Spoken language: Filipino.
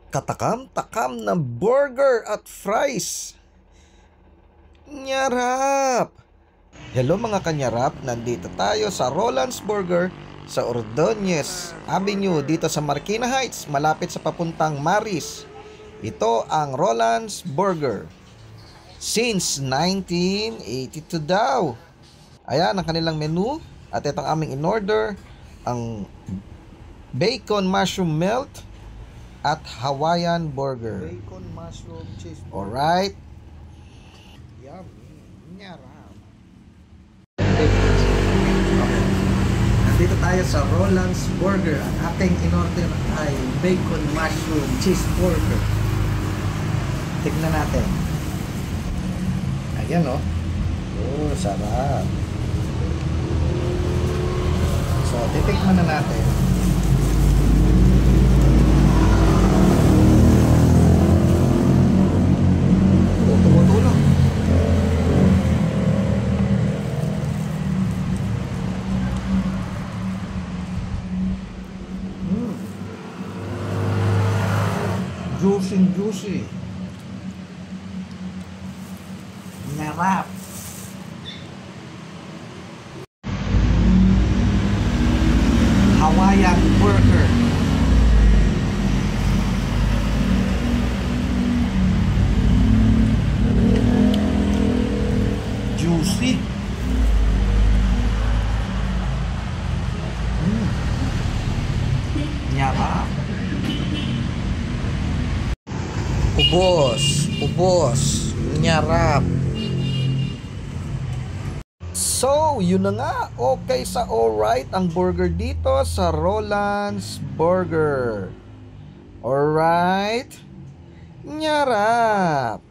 Katakam-takam na burger at fries. Nyarap! Hello mga kanyarap, nandito tayo sa Roland's Burger sa Ordonez Avenue dito sa Marikina Heights, malapit sa papuntang Maris. Ito ang Roland's Burger. Since 1982 daw. Ayan ang kanilang menu at ito ang aming in-order, ang bacon mushroom melt at Hawaiian burger. Bacon, mushroom, cheese. Alright. Yummy. Nyarap. Nandito tayo sa Roland's Burger. Ang ating in-order ay bacon mushroom cheeseburger. Tignan natin. Ayan o. Oh, sarap. So, titikman na natin. Tumutulong. Juicy. Narap. Hawaiian burger. Juicy. Nyarap. Ubos, nyarap. So, yun na nga. Okay sa alright ang burger dito sa Roland's Burger. Alright. Nyarap.